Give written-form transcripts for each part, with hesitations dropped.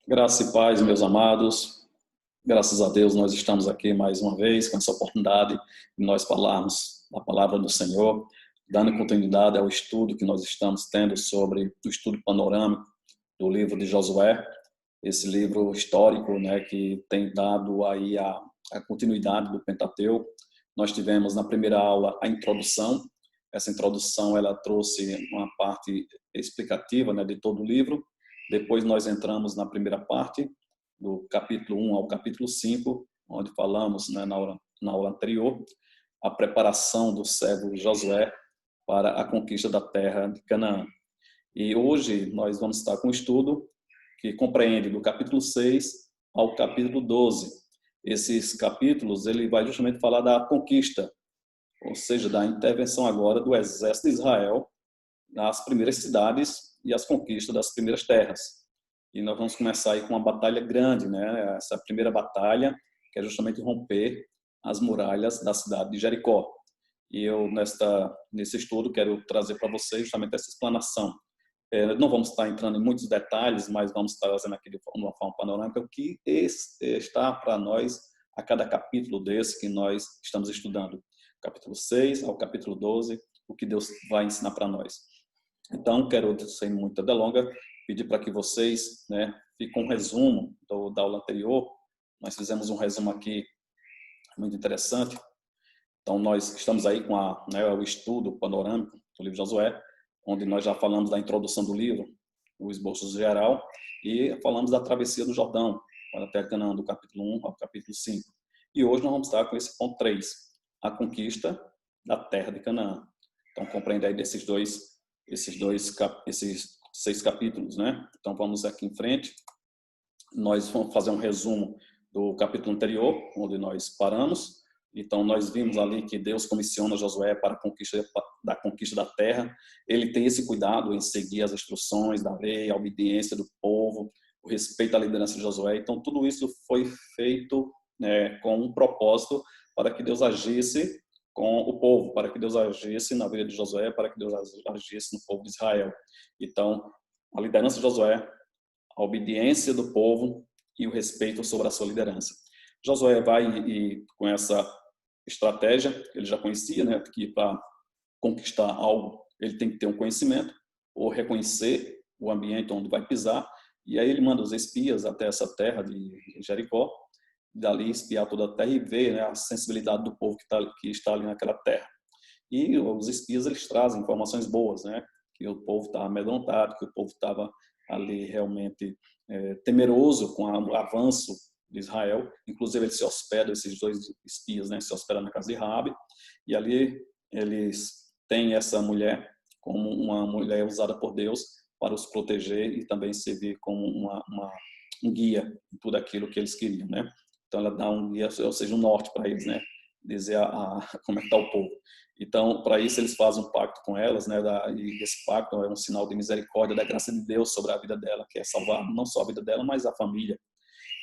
Graça e paz, meus amados. Graças a Deus nós estamos aqui mais uma vez com essa oportunidade de nós falarmos da palavra do Senhor, dando continuidade ao estudo que nós estamos tendo sobre o estudo panorâmico do livro de Josué, esse livro histórico, né, que tem dado aí a continuidade do Pentateuco. Nós tivemos na primeira aula a introdução. Essa introdução ela trouxe uma parte explicativa, né, de todo o livro. Depois nós entramos na primeira parte, do capítulo 1 ao capítulo 5, onde falamos, né, na aula anterior, a preparação do servo Josué para a conquista da terra de Canaã. E hoje nós vamos estar com um estudo que compreende do capítulo 6 ao capítulo 12. Esses capítulos, ele vai justamente falar da conquista, ou seja, da intervenção agora do exército de Israel nas primeiras cidades e as conquistas das primeiras terras. E nós vamos começar aí com uma batalha grande, né? Essa primeira batalha, que é justamente romper as muralhas da cidade de Jericó. E eu, nesse estudo, quero trazer para vocês justamente essa explanação. Não vamos estar entrando em muitos detalhes, mas vamos estar trazendo aqui de uma forma panorâmica o que está para nós a cada capítulo desse que nós estamos estudando. Capítulo 6 ao capítulo 12, o que Deus vai ensinar para nós. Então, quero, sem muita delonga, pedir para que vocês, né, fiquem um resumo da aula anterior. Nós fizemos um resumo aqui muito interessante. Então, nós estamos aí com o estudo panorâmico do livro de Josué, onde nós já falamos da introdução do livro, o esboço geral, e falamos da travessia do Jordão, para a terra de Canaã, do capítulo 1 ao capítulo 5. E hoje nós vamos estar com esse ponto 3, a conquista da terra de Canaã. Então, compreende aí esses 6 capítulos, né? Então, vamos aqui em frente. Nós vamos fazer um resumo do capítulo anterior, onde nós paramos. Então, nós vimos ali que Deus comissiona Josué para a conquista da terra. Ele tem esse cuidado em seguir as instruções da lei, a obediência do povo, o respeito à liderança de Josué. Então, tudo isso foi feito, né, com um propósito para que Deus agisse com o povo, para que Deus agisse na vida de Josué, para que Deus agisse no povo de Israel. Então, a liderança de Josué, a obediência do povo e o respeito sobre a sua liderança. Josué vai com essa estratégia, ele já conhecia, né, que para conquistar algo, ele tem que ter um conhecimento, ou reconhecer o ambiente onde vai pisar, e aí ele manda os espias até essa terra de Jericó, dali espiar toda a terra e ver, né, a sensibilidade do povo que está ali naquela terra. E os espias, eles trazem informações boas, né, que o povo estava amedrontado, que o povo estava ali realmente temeroso com o avanço de Israel. Inclusive, eles se hospedam, esses dois espias, né, se hospedam na casa de Raabe, e ali eles têm essa mulher como uma mulher usada por Deus para os proteger e também servir como um guia em tudo aquilo que eles queriam, né? Então, ela dá um guia, ou seja, um norte para eles, né? Dizer como é que está o povo. Então, para isso, eles fazem um pacto com elas, né? E esse pacto é um sinal de misericórdia, da graça de Deus sobre a vida dela, que é salvar não só a vida dela, mas a família.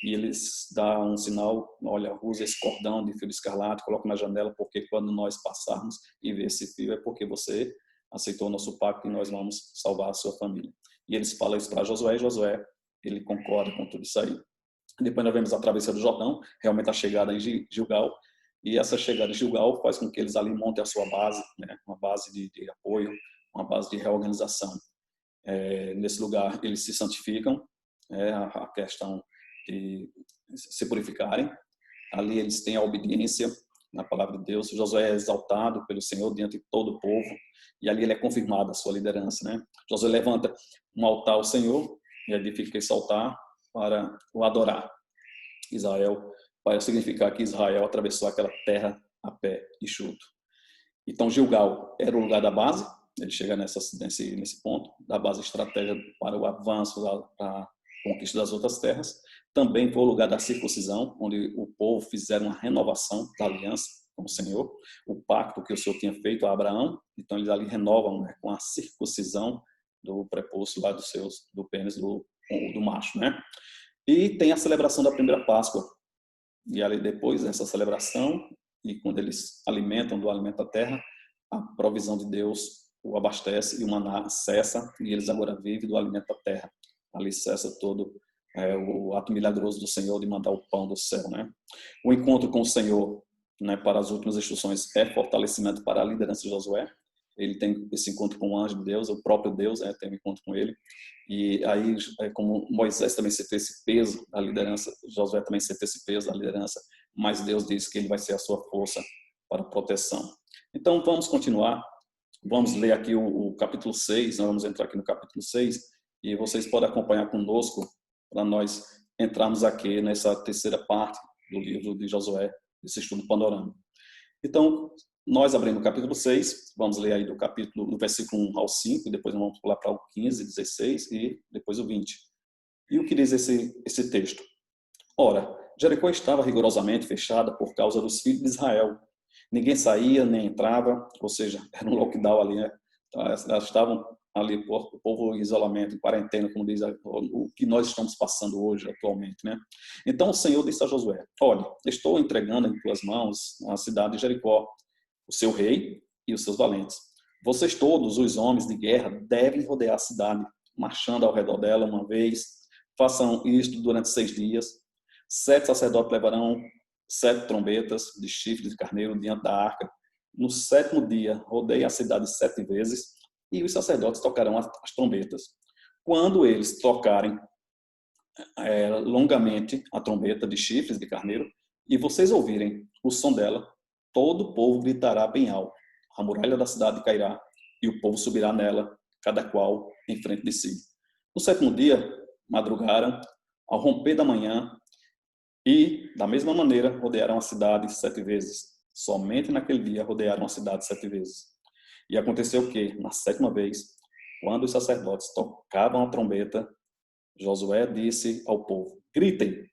E eles dão um sinal, olha, usa esse cordão de fio escarlate, coloca na janela, porque quando nós passarmos e ver esse fio, é porque você aceitou o nosso pacto e nós vamos salvar a sua família. E eles falam isso para Josué, e Josué, ele concorda com tudo isso aí. Depois nós vemos a travessia do Jordão, realmente a chegada em Gilgal, e essa chegada em Gilgal faz com que eles ali montem a sua base, né, uma base de apoio, uma base de reorganização. Nesse lugar eles se santificam, a questão de se purificarem. Ali eles têm a obediência na palavra de Deus. Josué é exaltado pelo Senhor diante de todo o povo, e ali ele é confirmado a sua liderança, né? Josué levanta um altar ao Senhor e edifica esse altar para o adorar. Israel, para significar que Israel atravessou aquela terra a pé enxuto. Então, Gilgal era o lugar da base, ele chega nesse ponto, da base estratégica para o avanço, para a conquista das outras terras. Também foi o lugar da circuncisão, onde o povo fizeram uma renovação da aliança com o Senhor, o pacto que o Senhor tinha feito a Abraão. Então, eles ali renovam, né, com a circuncisão do prepúcio lá do pênis do macho, né? E tem a celebração da primeira Páscoa. E ali depois dessa celebração, e quando eles alimentam do alimento da terra, a provisão de Deus o abastece e o maná cessa, e eles agora vivem do alimento da terra. Ali cessa todo o ato milagroso do Senhor de mandar o pão do céu, né? O encontro com o Senhor, né, para as últimas instruções é fortalecimento para a liderança de Josué. Ele tem esse encontro com o anjo de Deus, o próprio Deus, tem um encontro com ele. E aí, como Moisés também sentiu esse peso da liderança, Josué também sentiu esse peso da liderança, mas Deus disse que ele vai ser a sua força para a proteção. Então, vamos continuar. Vamos ler aqui o capítulo 6, nós vamos entrar aqui no capítulo 6, e vocês podem acompanhar conosco para nós entrarmos aqui nessa terceira parte do livro de Josué, desse estudo panorâmico. Então, nós abrimos o capítulo 6, vamos ler aí do versículo 1 ao 5, e depois vamos pular para o 15, 16 e depois o 20. E o que diz esse texto? Ora, Jericó estava rigorosamente fechada por causa dos filhos de Israel. Ninguém saía, nem entrava, ou seja, era um lockdown ali, né? Elas estavam ali, o povo em isolamento, em quarentena, como diz o que nós estamos passando hoje, atualmente, né? Então o Senhor disse a Josué: olha, estou entregando em tuas mãos a cidade de Jericó, o seu rei e os seus valentes. Vocês todos, os homens de guerra, devem rodear a cidade, marchando ao redor dela uma vez. Façam isto durante 6 dias. 7 sacerdotes levarão 7 trombetas de chifre de carneiro diante da arca. No 7º dia, rodeiem a cidade 7 vezes, e os sacerdotes tocarão as trombetas. Quando eles tocarem longamente a trombeta de chifres de carneiro, e vocês ouvirem o som dela, todo o povo gritará bem alto. A muralha da cidade cairá, e o povo subirá nela, cada qual em frente de si. No 7º dia, madrugaram, ao romper da manhã, e, da mesma maneira, rodearam a cidade 7 vezes. Somente naquele dia rodearam a cidade 7 vezes. E aconteceu que, na 7ª vez, quando os sacerdotes tocavam a trombeta, Josué disse ao povo: gritem,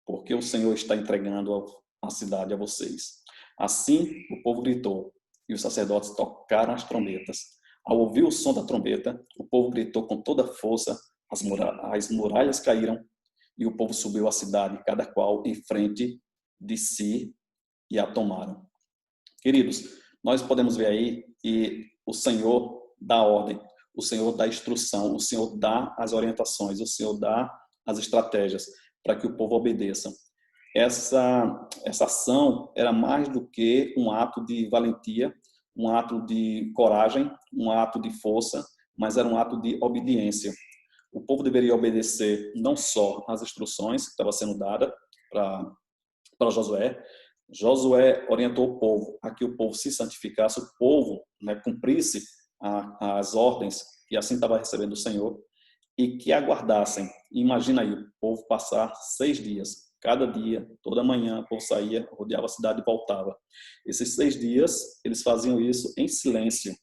porque o Senhor está entregando a cidade a vocês. Assim o povo gritou, e os sacerdotes tocaram as trombetas. Ao ouvir o som da trombeta, o povo gritou com toda força, as muralhas caíram, e o povo subiu à cidade, cada qual em frente de si, e a tomaram. Queridos, nós podemos ver aí que o Senhor dá ordem, o Senhor dá instrução, o Senhor dá as orientações, o Senhor dá as estratégias para que o povo obedeça. Essa ação era mais do que um ato de valentia, um ato de coragem, um ato de força, mas era um ato de obediência. O povo deveria obedecer não só às instruções que estavam sendo dadas para Josué. Josué orientou o povo a que o povo se santificasse, o povo, né, cumprisse as ordens que assim estava recebendo do Senhor, e que aguardassem. Imagina aí, o povo passar 6 dias, cada dia, toda manhã, o povo saía, rodeava a cidade e voltava. Esses 6 dias, eles faziam isso em silêncio,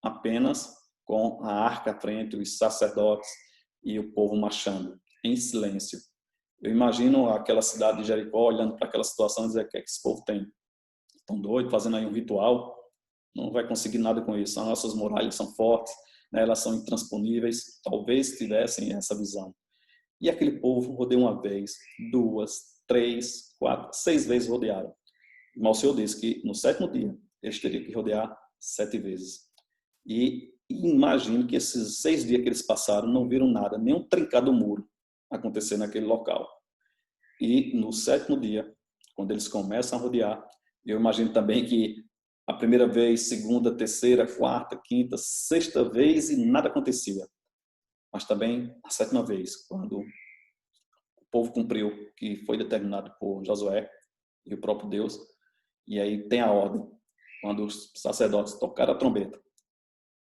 apenas com a arca à frente, os sacerdotes e o povo marchando, em silêncio. Eu imagino aquela cidade de Jericó olhando para aquela situação e dizer: o que é que esse povo tem? Estão doidos, fazendo aí um ritual? Não vai conseguir nada com isso. As nossas muralhas são fortes, né? Elas são intransponíveis. Talvez tivessem essa visão. E aquele povo rodeou uma vez, 2, 3, 4, 6 vezes rodearam. Mas o Senhor disse que no 7º dia eles teriam que rodear 7 vezes. E imagino que esses 6 dias que eles passaram não viram nada, nem um trincado muro acontecer naquele local. E no 7º dia, quando eles começam a rodear, eu imagino também que a primeira vez, segunda, terceira, quarta, quinta, 6ª vez e nada acontecia. Mas também a 7ª vez, quando o povo cumpriu o que foi determinado por Josué e o próprio Deus, e aí tem a ordem, quando os sacerdotes tocaram a trombeta,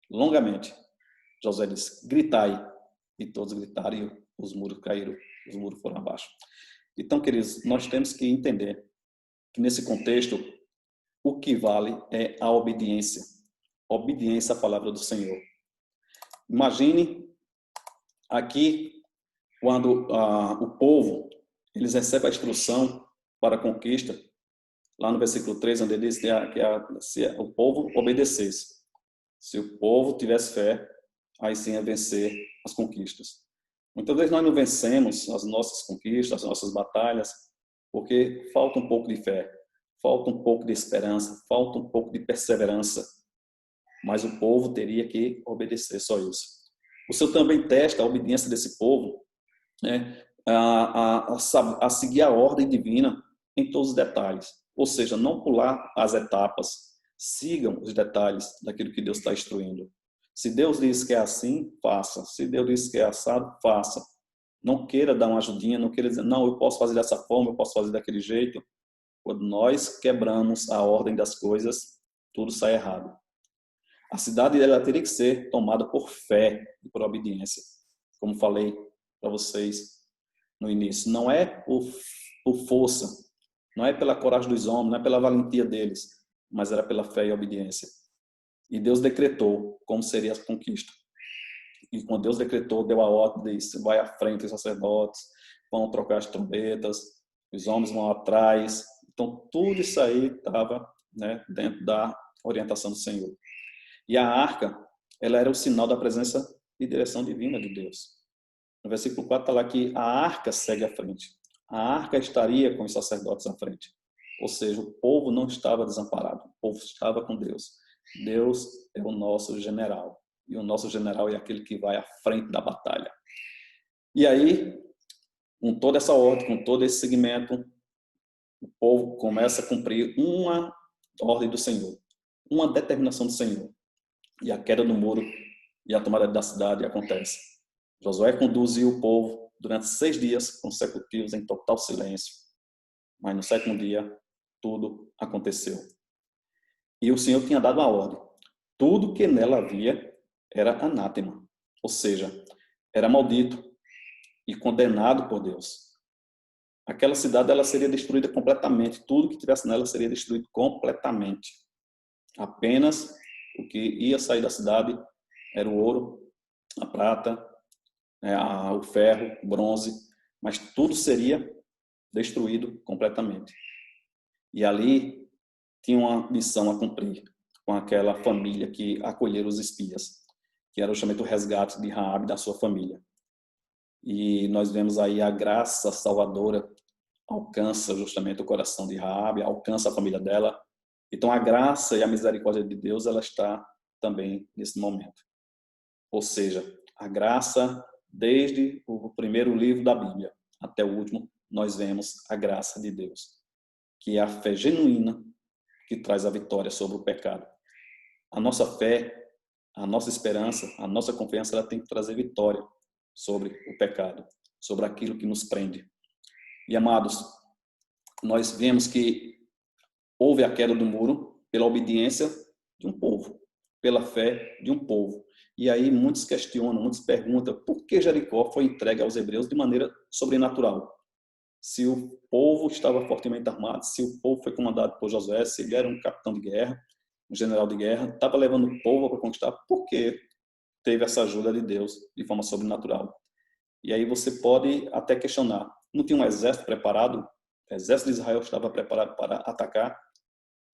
longamente, Josué disse: gritai, e todos gritaram e os muros caíram, os muros foram abaixo. Então, queridos, nós temos que entender que nesse contexto, o que vale é a obediência. Obediência à palavra do Senhor. Imagine aqui, quando o povo, eles recebem a instrução para a conquista, lá no versículo 3, onde ele diz que se o povo obedecesse. Se o povo tivesse fé, aí sim ia vencer as conquistas. Muitas vezes nós não vencemos as nossas conquistas, as nossas batalhas, porque falta um pouco de fé, falta um pouco de esperança, falta um pouco de perseverança. Mas o povo teria que obedecer, só isso. O Senhor também testa a obediência desse povo, né, a seguir a ordem divina em todos os detalhes. Ou seja, não pular as etapas, sigam os detalhes daquilo que Deus está instruindo. Se Deus diz que é assim, faça. Se Deus diz que é assado, faça. Não queira dar uma ajudinha, não queira dizer, não, eu posso fazer dessa forma, eu posso fazer daquele jeito. Quando nós quebramos a ordem das coisas, tudo sai errado. A cidade ela teria que ser tomada por fé e por obediência. Como falei para vocês no início, não é por força, não é pela coragem dos homens, não é pela valentia deles, mas era pela fé e obediência. E Deus decretou como seria a conquista. E quando Deus decretou, deu a ordem, disse, vai à frente os sacerdotes, vão trocar as trombetas, os homens vão atrás. Então, tudo isso aí estava, né, dentro da orientação do Senhor. E a arca, ela era o sinal da presença e direção divina de Deus. No versículo 4 está lá que a arca segue à frente. A arca estaria com os sacerdotes à frente. Ou seja, o povo não estava desamparado. O povo estava com Deus. Deus é o nosso general. E o nosso general é aquele que vai à frente da batalha. E aí, com toda essa ordem, com todo esse segmento, o povo começa a cumprir uma ordem do Senhor. Uma determinação do Senhor. E a queda do muro e a tomada da cidade acontece. Josué conduziu o povo durante 6 dias consecutivos em total silêncio. Mas no 7º dia, tudo aconteceu. E o Senhor tinha dado uma ordem. Tudo que nela havia era anátema. Ou seja, era maldito e condenado por Deus. Aquela cidade ela seria destruída completamente. Tudo que tivesse nela seria destruído completamente. Apenas o que ia sair da cidade era o ouro, a prata, o ferro, o bronze, mas tudo seria destruído completamente. E ali tinha uma missão a cumprir com aquela família que acolheram os espias, que era justamente o resgate de Raabe e da sua família. E nós vemos aí a graça salvadora alcança justamente o coração de Raabe, alcança a família dela. Então a graça e a misericórdia de Deus ela está também nesse momento. Ou seja, a graça desde o primeiro livro da Bíblia até o último, nós vemos a graça de Deus, que é a fé genuína que traz a vitória sobre o pecado. A nossa fé, a nossa esperança, a nossa confiança, ela tem que trazer vitória sobre o pecado, sobre aquilo que nos prende. E, amados, nós vemos que houve a queda do muro pela obediência de um povo, pela fé de um povo. E aí muitos questionam, muitos perguntam por que Jericó foi entregue aos hebreus de maneira sobrenatural? Se o povo estava fortemente armado, se o povo foi comandado por Josué, se ele era um capitão de guerra, um general de guerra, estava levando o povo para conquistar, por que teve essa ajuda de Deus de forma sobrenatural? E aí você pode até questionar, não tinha um exército preparado? O exército de Israel estava preparado para atacar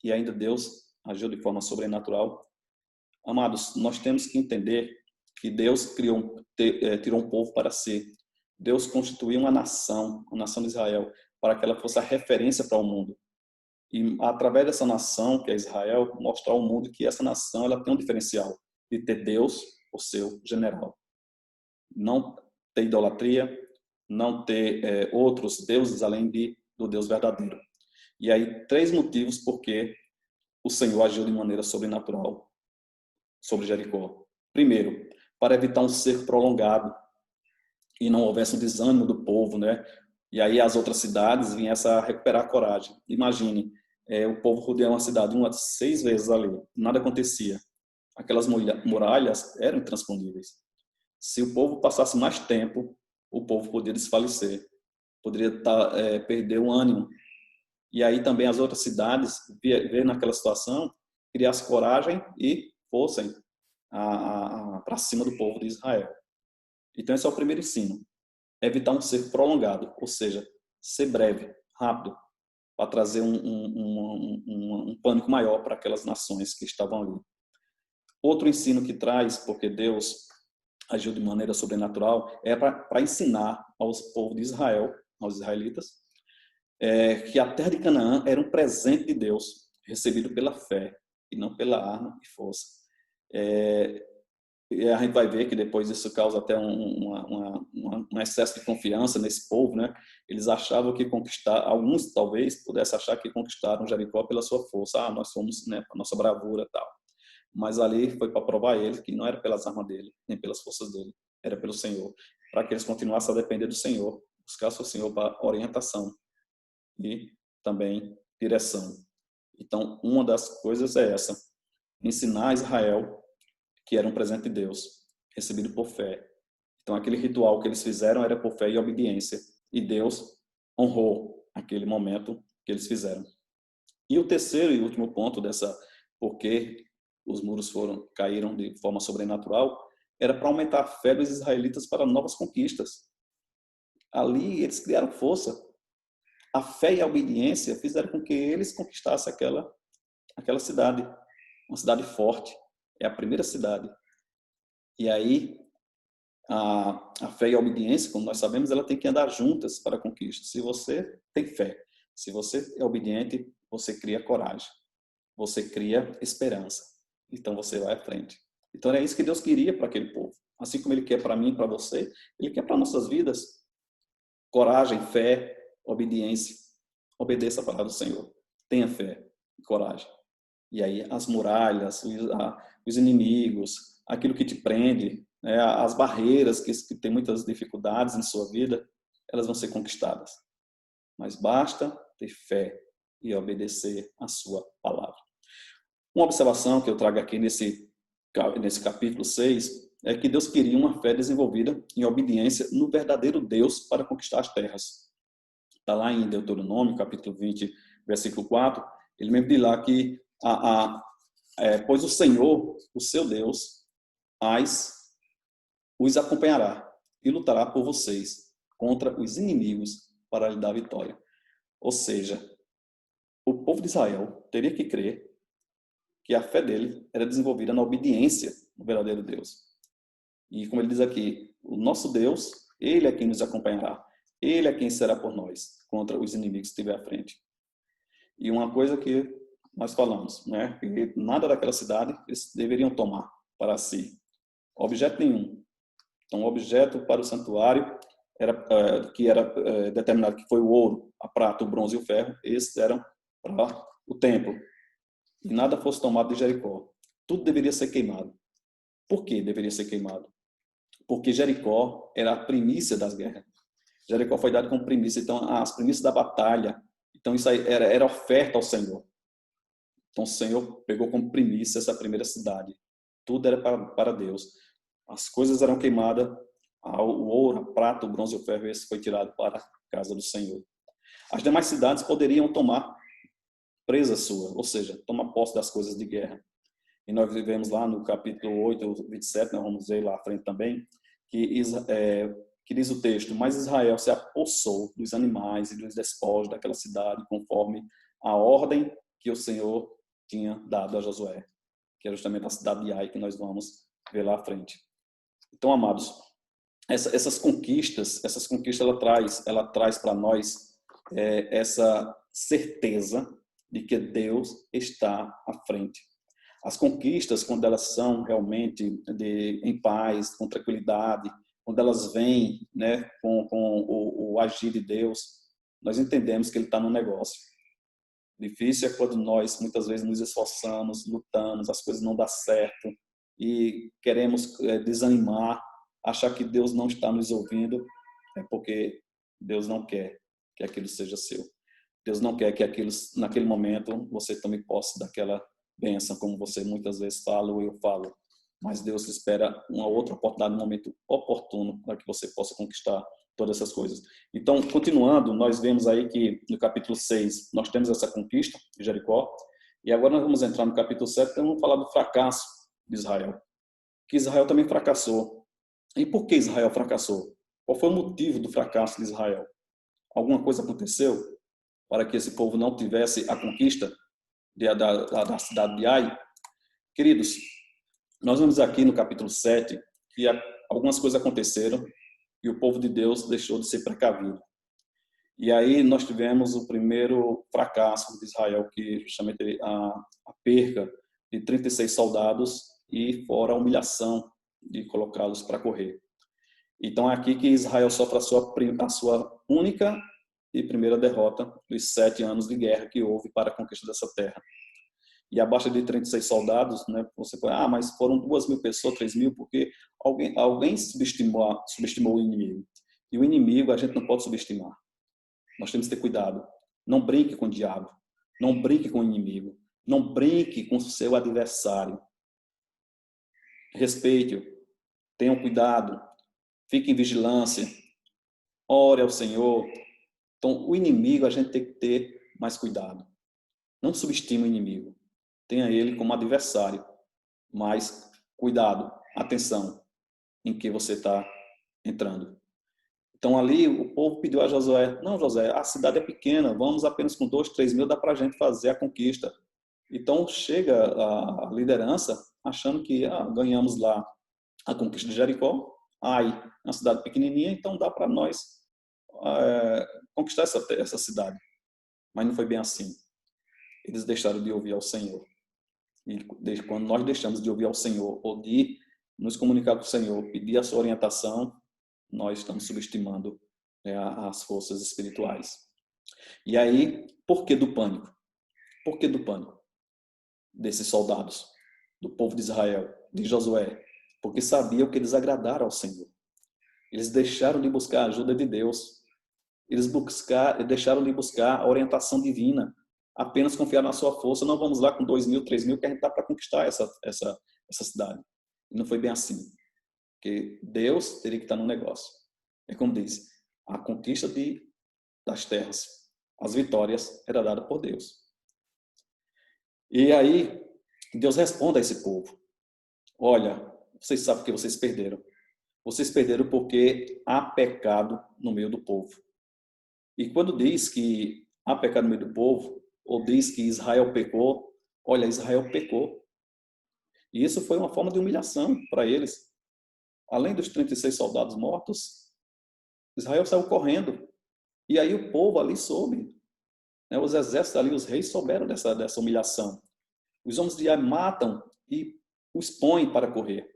e ainda Deus agiu de forma sobrenatural? Amados, nós temos que entender que Deus tirou um povo para si. Deus constituiu uma nação, a nação de Israel, para que ela fosse a referência para o mundo. E através dessa nação, que é Israel, mostrar ao mundo que essa nação ela tem um diferencial de ter Deus, o seu general. Não ter idolatria, não ter outros deuses além do Deus verdadeiro. E aí, 3 motivos porque o Senhor agiu de maneira sobrenatural sobre Jericó. Primeiro, para evitar um cerco prolongado e não houvesse um desânimo do povo, né? E aí as outras cidades viessem a recuperar a coragem. Imagine, o povo rodeava uma cidade 6 vezes ali, nada acontecia. Aquelas muralhas eram intransponíveis. Se o povo passasse mais tempo, o povo poderia desfalecer, poderia perder o ânimo. E aí também as outras cidades, ver naquela situação, criassem coragem e fossem para cima do povo de Israel. Então esse é o primeiro ensino. Evitar um cerco prolongado, ou seja, ser breve, rápido, para trazer um pânico maior para aquelas nações que estavam ali. Outro ensino que traz, porque Deus agiu de maneira sobrenatural, é para ensinar aos povos de Israel, aos israelitas, que a terra de Canaã era um presente de Deus, recebido pela fé, e não pela arma e força. E a gente vai ver que depois isso causa até um excesso de confiança nesse povo, né? Eles achavam que conquistar, alguns talvez pudessem achar que conquistaram Jericó pela sua força. Ah, nós fomos, né, a nossa bravura e tal. Mas ali foi para provar ele que não era pelas armas dele, nem pelas forças dele, era pelo Senhor. Para que eles continuassem a depender do Senhor, buscassem o Senhor para orientação e também direção. Então, uma das coisas é essa: ensinar a Israel que era um presente de Deus, recebido por fé. Então, aquele ritual que eles fizeram era por fé e obediência. E Deus honrou aquele momento que eles fizeram. E o terceiro e último ponto dessa, porque os muros caíram de forma sobrenatural, era para aumentar a fé dos israelitas para novas conquistas. Ali eles criaram força. A fé e a obediência fizeram com que eles conquistassem aquela cidade, uma cidade forte. É a primeira cidade. E aí a fé e a obediência, como nós sabemos, ela tem que andar juntas para a conquista. Se você tem fé, se você é obediente, você cria coragem, você cria esperança. Então você vai à frente. Então é isso que Deus queria para aquele povo. Assim como Ele quer para mim e para você, Ele quer para nossas vidas. Coragem, fé, obediência. Obedeça a palavra do Senhor. Tenha fé e coragem. E aí as muralhas, os inimigos, aquilo que te prende, né, as barreiras que tem muitas dificuldades em sua vida, elas vão ser conquistadas. Mas basta ter fé e obedecer a sua palavra. Uma observação que eu trago aqui nesse capítulo 6 é que Deus queria uma fé desenvolvida em obediência no verdadeiro Deus para conquistar as terras. Está lá em Deuteronômio, capítulo 20, versículo 4, ele mesmo diz lá que pois o Senhor, o seu Deus, os acompanhará e lutará por vocês contra os inimigos para lhe dar vitória. Ou seja, o povo de Israel teria que crer que a fé dele era desenvolvida na obediência ao verdadeiro Deus. E como ele diz aqui, o nosso Deus, ele é quem nos acompanhará. Ele é quem será por nós contra os inimigos que estiver à frente. E uma coisa que nós falamos, né, que nada daquela cidade eles deveriam tomar para si, objeto nenhum. Então, o objeto para o santuário que era determinado, que foi o ouro, a prata, o bronze e o ferro, esses eram para o templo. E nada fosse tomado de Jericó. Tudo deveria ser queimado. Por que deveria ser queimado? Porque Jericó era a primícia das guerras. Jericó foi dado como primícia, então as primícias da batalha. Então isso aí era oferta ao Senhor. Então o Senhor pegou como primícia essa primeira cidade. Tudo era para Deus. As coisas eram queimadas, o ouro, a prata, o bronze e o ferro, esse foi tirado para a casa do Senhor. As demais cidades poderiam tomar presa sua, ou seja, tomar posse das coisas de guerra. E nós vivemos lá no capítulo 8, 27, nós vamos ver lá à frente também, que diz o texto: mas Israel se apossou dos animais e dos despojos daquela cidade, conforme a ordem que o Senhor tinha dado a Josué, que é justamente a cidade de Ai, que nós vamos ver lá à frente. Então, amados, essas conquistas ela traz para nós essa certeza de que Deus está à frente. As conquistas, quando elas são realmente em paz, com tranquilidade, quando elas vêm, né, com o agir de Deus, nós entendemos que Ele está no negócio. Difícil é quando nós, muitas vezes, nos esforçamos, lutamos, as coisas não dão certo e queremos desanimar, achar que Deus não está nos ouvindo, é porque Deus não quer que aquilo seja seu. Deus não quer que aquilo, naquele momento, você tome posse daquela bênção, como você muitas vezes fala ou eu falo. Mas Deus espera uma outra oportunidade, um momento oportuno para que você possa conquistar todas essas coisas. Então, continuando, nós vemos aí que no capítulo 6 nós temos essa conquista de Jericó, e agora nós vamos entrar no capítulo 7 e vamos falar do fracasso de Israel. Que Israel também fracassou. E por que Israel fracassou? Qual foi o motivo do fracasso de Israel? Alguma coisa aconteceu para que esse povo não tivesse a conquista da cidade de Ai? Queridos, nós vemos aqui no capítulo 7 que algumas coisas aconteceram e o povo de Deus deixou de ser precavido. E aí nós tivemos o primeiro fracasso de Israel, que justamente a perca de 36 soldados e fora a humilhação de colocá-los para correr. Então é aqui que Israel sofre a sua única e primeira derrota dos 7 anos de guerra que houve para a conquista dessa terra. E abaixo de 36 soldados, né, você pode, mas foram 2.000 pessoas, 3.000, porque alguém subestimou o inimigo. E o inimigo a gente não pode subestimar. Nós temos que ter cuidado. Não brinque com o diabo. Não brinque com o inimigo. Não brinque com o seu adversário. Respeite-o. Tenham cuidado. Fique em vigilância. Ore ao Senhor. Então, o inimigo a gente tem que ter mais cuidado. Não subestime o inimigo. Tenha ele como adversário. Mas cuidado, atenção em que você está entrando. Então ali o povo pediu a Josué, não Josué, a cidade é pequena, vamos apenas com 2, 3 mil, dá para a gente fazer a conquista. Então chega a liderança achando que ganhamos lá a conquista de Jericó, Ai, é uma cidade pequenininha, então dá para nós conquistar essa cidade. Mas não foi bem assim. Eles deixaram de ouvir ao Senhor. E quando nós deixamos de ouvir ao Senhor ou de nos comunicar com o Senhor, pedir a sua orientação, nós estamos subestimando as forças espirituais. E aí, por que do pânico? Por que do pânico desses soldados, do povo de Israel, de Josué? Porque sabiam que eles agradaram ao Senhor. Eles deixaram de buscar a ajuda de Deus. Eles deixaram de buscar a orientação divina. Apenas confiar na sua força. Não vamos lá com 2.000, 3.000 que a gente está para conquistar essa cidade. E não foi bem assim. Porque Deus teria que estar no negócio. É como diz, a conquista das terras, as vitórias era dada por Deus. E aí, Deus responde a esse povo. Olha, vocês sabem que vocês perderam. Vocês perderam porque há pecado no meio do povo. E quando diz que há pecado no meio do povo, ou diz que Israel pecou, olha, Israel pecou. E isso foi uma forma de humilhação para eles. Além dos 36 soldados mortos, Israel saiu correndo. E aí o povo ali soube. Né? Os exércitos ali, os reis souberam dessa humilhação. Os homens de Ai matam e os põem para correr.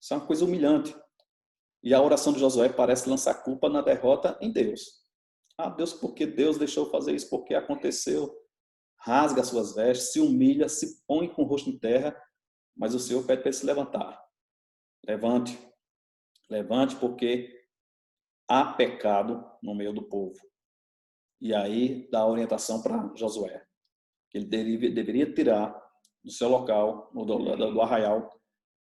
Isso é uma coisa humilhante. E a oração de Josué parece lançar culpa na derrota em Deus. Deus, porque Deus deixou fazer isso? Porque aconteceu. Rasga as suas vestes, se humilha, se põe com o rosto em terra, mas o Senhor pede para ele se levantar. Levante. Levante, porque há pecado no meio do povo. E aí dá a orientação para Josué, que ele deveria tirar do seu local, do arraial,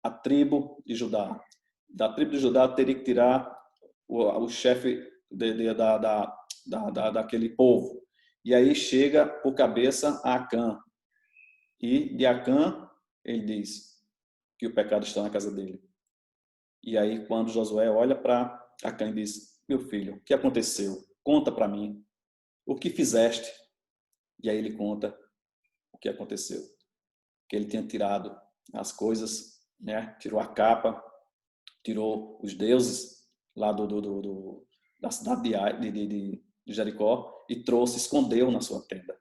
a tribo de Judá. Da tribo de Judá teria que tirar o chefe daquele povo. E aí chega por cabeça a Acã. E de Acã, ele diz que o pecado está na casa dele. E aí quando Josué olha para Acã e diz, meu filho, o que aconteceu? Conta para mim. O que fizeste? E aí ele conta o que aconteceu. Que ele tinha tirado as coisas, né? Tirou a capa, tirou os deuses lá da cidade de Jericó e trouxe, escondeu na sua tenda.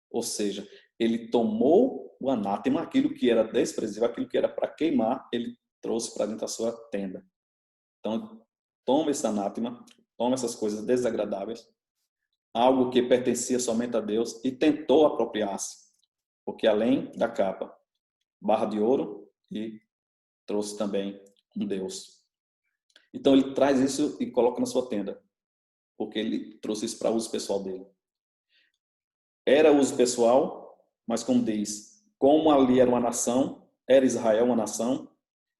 Ou seja, ele tomou o anátema, aquilo que era desprezível, aquilo que era para queimar, ele trouxe para dentro da sua tenda. Então, toma esse anátema, toma essas coisas desagradáveis, algo que pertencia somente a Deus, e tentou apropriar-se. Porque além da capa, barra de ouro, e trouxe também um Deus. Então ele traz isso e coloca na sua tenda, porque ele trouxe isso para uso pessoal dele. Era uso pessoal, mas como diz, como ali era uma nação, era Israel uma nação,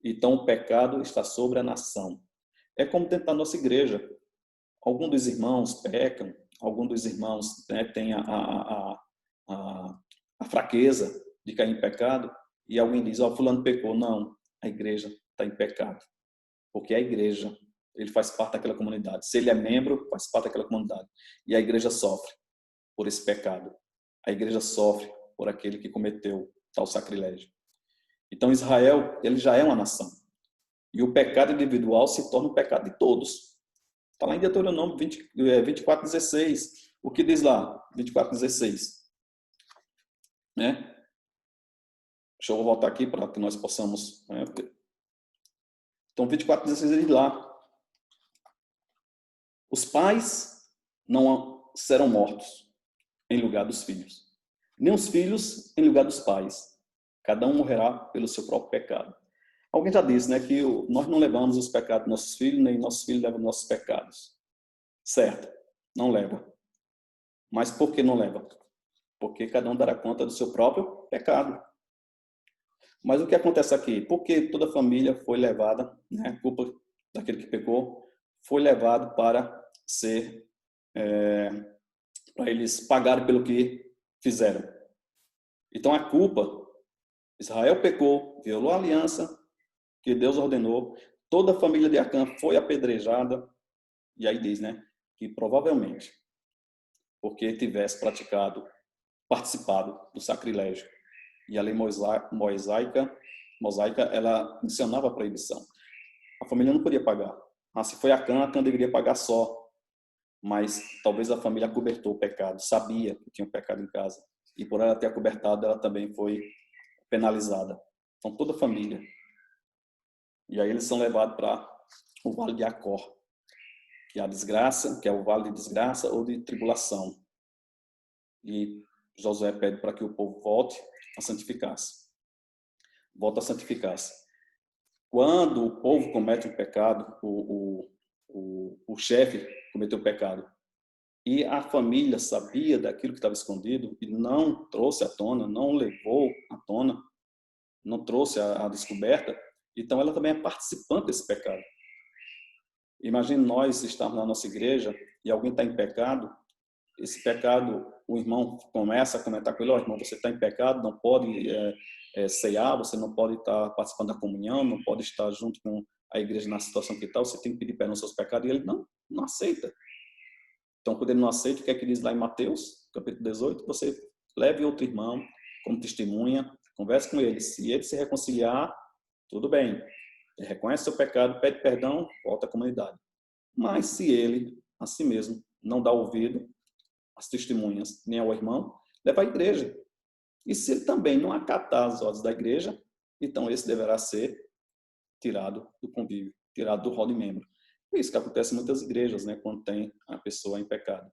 então o pecado está sobre a nação. É como dentro da nossa igreja. Alguns dos irmãos pecam, alguns dos irmãos têm a fraqueza de cair em pecado, e alguém diz, fulano pecou. Não, a igreja está em pecado. Porque a igreja, ele faz parte daquela comunidade. Se ele é membro, faz parte daquela comunidade. E a igreja sofre por esse pecado. A igreja sofre por aquele que cometeu tal sacrilégio. Então Israel, ele já é uma nação. E o pecado individual se torna o pecado de todos. Está lá em Deuteronômio 24:16. O que diz lá? 24:16. Né? Deixa eu voltar aqui para que nós possamos Então, 24:16 ele diz lá: os pais não serão mortos em lugar dos filhos, nem os filhos em lugar dos pais. Cada um morrerá pelo seu próprio pecado. Alguém já disse, né, que nós não levamos os pecados dos nossos filhos, nem nossos filhos levam nossos pecados. Certo, não leva. Mas por que não leva? Porque cada um dará conta do seu próprio pecado. Mas o que acontece aqui? Porque toda a família foi levada, né, a culpa daquele que pecou, foi levado para ser, para eles pagarem pelo que fizeram. Então a culpa, Israel pecou, violou a aliança que Deus ordenou, toda a família de Acã foi apedrejada, e aí diz, né, que provavelmente, porque tivesse participado do sacrilégio. E a lei mosaica, ela mencionava a proibição. A família não podia pagar. Se foi Acã deveria pagar só. Mas talvez a família acobertou o pecado, sabia que tinha um pecado em casa. E por ela ter acobertado, ela também foi penalizada. Então, toda a família. E aí eles são levados para o Vale de Acor, que é a desgraça, que é o vale de desgraça ou de tribulação. E Josué pede para que o povo volte a santificar-se. Volta a santificar-se. Quando o povo comete um pecado, o chefe cometeu o pecado, e a família sabia daquilo que estava escondido e não trouxe à tona, não levou à tona, não trouxe a descoberta, então ela também é participante desse pecado. Imagine nós estarmos na nossa igreja e alguém está em pecado, esse pecado, o irmão começa a comentar com ele: irmão, você está em pecado, não pode ceiar, você não pode estar participando da comunhão, não pode estar junto com a igreja na situação que está, você tem que pedir perdão aos seus pecados, e ele não aceita. Então, quando ele não aceita, o que é que diz lá em Mateus, capítulo 18? Você leve outro irmão como testemunha, converse com ele. Se ele se reconciliar, tudo bem. Ele reconhece seu pecado, pede perdão, volta à comunidade. Mas se ele, a si mesmo, não dá ouvido às testemunhas, nem ao irmão, leva à igreja. E se ele também não acatar as ordens da igreja, então esse deverá ser tirado do convívio, tirado do rol de membro. É isso que acontece em muitas igrejas, né, quando tem a pessoa em pecado.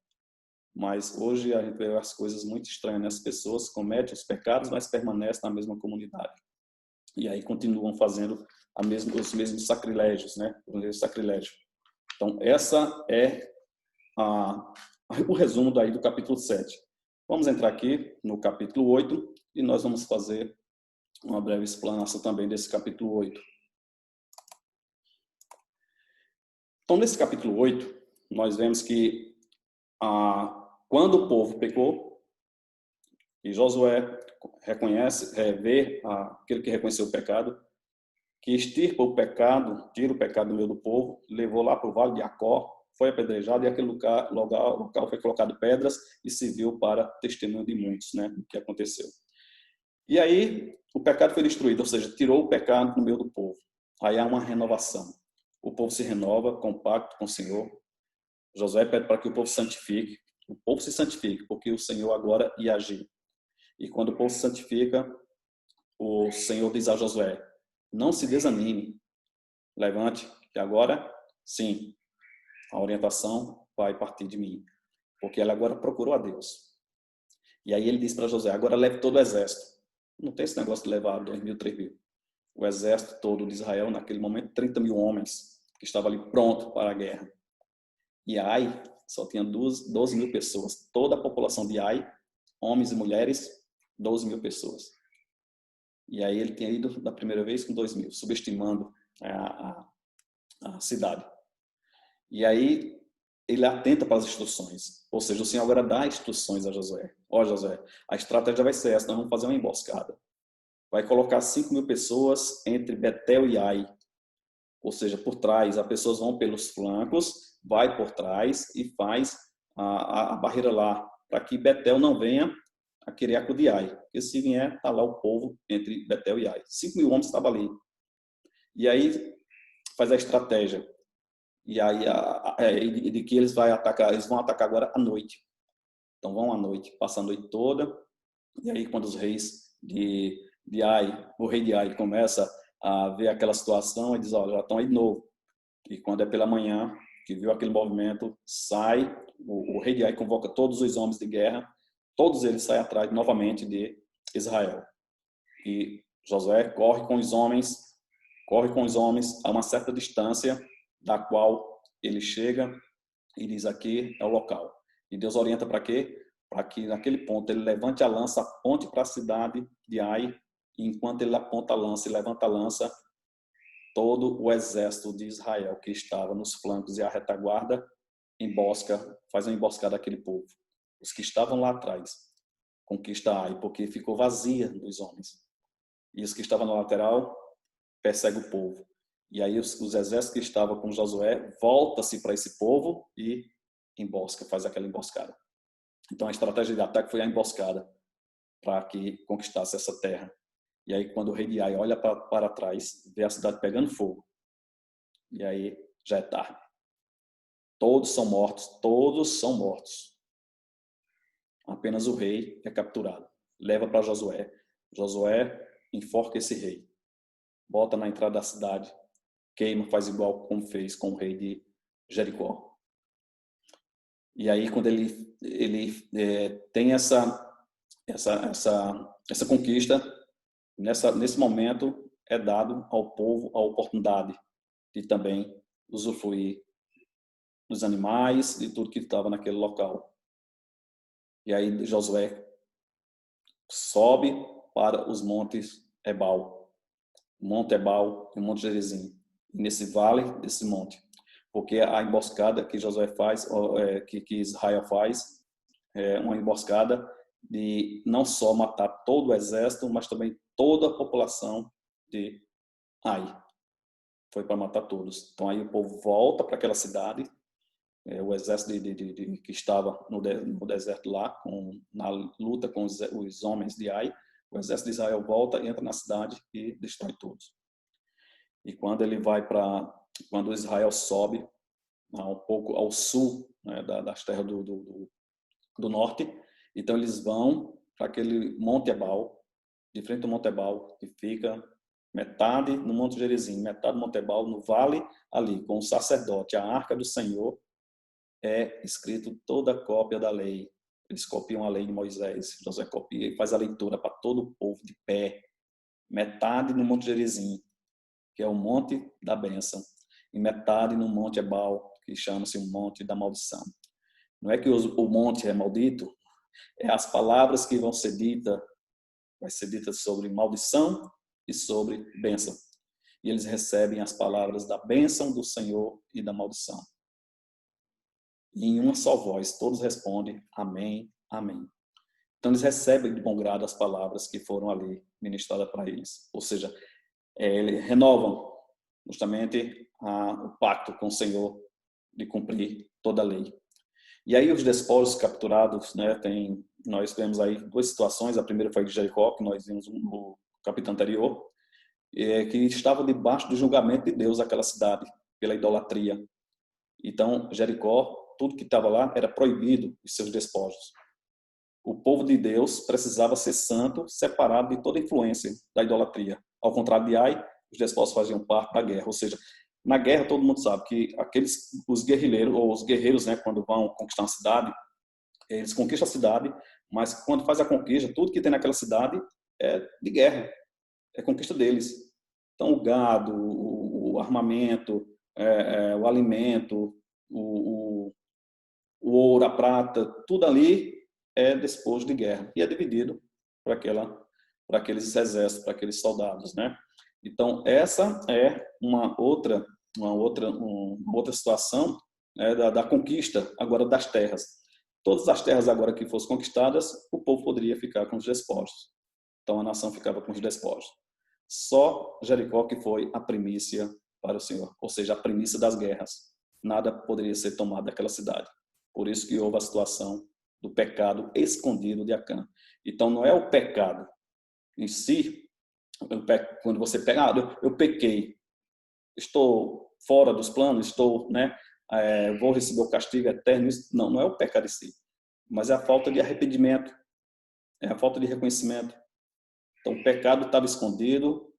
Mas hoje a gente vê as coisas muito estranhas, né? As pessoas cometem os pecados, mas permanecem na mesma comunidade. E aí continuam fazendo os mesmos sacrilégios, né? O mesmo sacrilégio. Então, essa é o resumo daí do capítulo 7. Vamos entrar aqui no capítulo 8 e nós vamos fazer uma breve explanação também desse capítulo 8. Então, nesse capítulo 8, nós vemos que quando o povo pecou, e Josué vê aquele que reconheceu o pecado, que extirpa o pecado, tira o pecado do meio do povo, levou lá para o Vale de Acor, foi apedrejado, e aquele local foi colocado pedras e serviu para testemunho de muitos, né, o que aconteceu. E aí o pecado foi destruído, ou seja, tirou o pecado do meio do povo. Aí há uma renovação. O povo se renova, compacto com o Senhor. Josué pede para que o povo se santifique. O povo se santifique, porque o Senhor agora ia agir. E quando o povo se santifica, o Senhor diz a Josué: não se desanime, levante, que agora, sim, a orientação vai partir de mim, porque ela agora procurou a Deus. E aí ele diz para Josué: agora leve todo o exército. Não tem esse negócio de levar 2.000, 3.000. O exército todo de Israel, naquele momento, 30.000 homens, que estavam ali pronto para a guerra. E Ai só tinha 12.000 pessoas. Toda a população de Ai, homens e mulheres, 12.000 pessoas. E aí ele tinha ido da primeira vez com 2.000, subestimando a cidade. E aí ele atenta para as instruções. Ou seja, o Senhor agora dá instruções a Josué. Ó, Josué, a estratégia vai ser essa: nós vamos fazer uma emboscada. Vai colocar 5.000 pessoas entre Betel e Ai. Ou seja, por trás. As pessoas vão pelos flancos, vai por trás e faz a barreira lá, para que Betel não venha a querer acudir Ai. Porque se vier, está lá o povo entre Betel e Ai. 5.000 homens estavam ali. E aí faz a estratégia. E aí de que eles vão atacar agora à noite. Então vão à noite, passam a noite toda. E aí quando os reis de Ai, o rei de Ai começa a ver aquela situação e diz, olha, já estão aí de novo. E quando é pela manhã, que viu aquele movimento, sai, o rei de Ai convoca todos os homens de guerra, todos eles saem atrás novamente de Israel. E Josué corre com os homens a uma certa distância, da qual ele chega e diz, aqui é o local. E Deus orienta para quê? Para que naquele ponto ele levante a lança, aponte para a cidade de Ai, e enquanto ele aponta a lança e levanta a lança, todo o exército de Israel que estava nos flancos e a retaguarda faz uma emboscada àquele povo. Os que estavam lá atrás conquista Ai, porque ficou vazia dos homens. E os que estavam na lateral perseguem o povo. E aí os exércitos que estavam com Josué volta-se para esse povo e embosca, faz aquela emboscada. Então a estratégia de ataque foi a emboscada para que conquistasse essa terra. E aí quando o rei de Ai olha para trás, vê a cidade pegando fogo. E aí já é tarde. Todos são mortos, todos são mortos. Apenas o rei é capturado. Leva para Josué. Josué enforca esse rei. Bota na entrada da cidade. Queima, faz igual como fez com o rei de Jericó. E aí quando ele tem essa conquista, nesse momento é dado ao povo a oportunidade de também usufruir dos animais e tudo que estava naquele local. E aí Josué sobe para os montes Ebal, o Monte Ebal e o Monte Gerizim, nesse vale desse monte, porque a emboscada que Josué faz, que Israel faz, é uma emboscada de não só matar todo o exército, mas também toda a população de Ai. Foi para matar todos. Então aí o povo volta para aquela cidade, o exército que estava no deserto lá, na luta com os homens de Ai, o exército de Israel volta, entra na cidade e destrói todos. E quando Israel sobe um pouco ao sul, né, das terras do norte, então eles vão para aquele Monte Ebal, de frente ao Monte Ebal, que fica metade no Monte Gerizim, metade no Monte Ebal, no vale ali, com o sacerdote, a arca do Senhor, é escrito toda a cópia da lei. Eles copiam a lei de Moisés. Josué copia e faz a leitura para todo o povo de pé. Metade no Monte Gerizim, que é o Monte da Bênção, e metade no Monte Ebal, que chama-se o Monte da Maldição. Não é que o monte é maldito, é as palavras que vão ser ditas, vai ser ditas sobre maldição e sobre bênção. E eles recebem as palavras da bênção do Senhor e da maldição. E em uma só voz, todos respondem, amém, amém. Então eles recebem de bom grado as palavras que foram ali ministradas para eles. Ou seja, eles renovam justamente o pacto com o Senhor de cumprir toda a lei. E aí os despojos capturados, né, nós temos aí duas situações. A primeira foi de Jericó, que nós vimos no capítulo anterior, que estava debaixo do julgamento de Deus aquela cidade, pela idolatria. Então, Jericó, tudo que estava lá era proibido os seus despojos. O povo de Deus precisava ser santo, separado de toda influência da idolatria. Ao contrário de Ai, os despojos faziam parte da guerra. Ou seja, na guerra todo mundo sabe que os guerrilheiros, ou os guerreiros, né, quando vão conquistar uma cidade, eles conquistam a cidade, mas quando faz a conquista, tudo que tem naquela cidade é de guerra, é conquista deles. Então, o gado, o armamento, o alimento, o ouro, a prata, tudo ali é despojo de guerra e é dividido para aqueles exércitos, para aqueles soldados, né? Então essa é uma outra situação, né, da conquista agora das terras. Todas as terras agora que fossem conquistadas, o povo poderia ficar com os despojos. Então a nação ficava com os despojos. Só Jericó que foi a primícia para o Senhor, ou seja, a primícia das guerras. Nada poderia ser tomado daquela cidade. Por isso que houve a situação do pecado escondido de Acã. Então não é o pecado em si, quando você pega, eu pequei, estou fora dos planos, vou receber o castigo eterno. Não é o pecado em si, mas é a falta de arrependimento, é a falta de reconhecimento. Então o pecado estava escondido,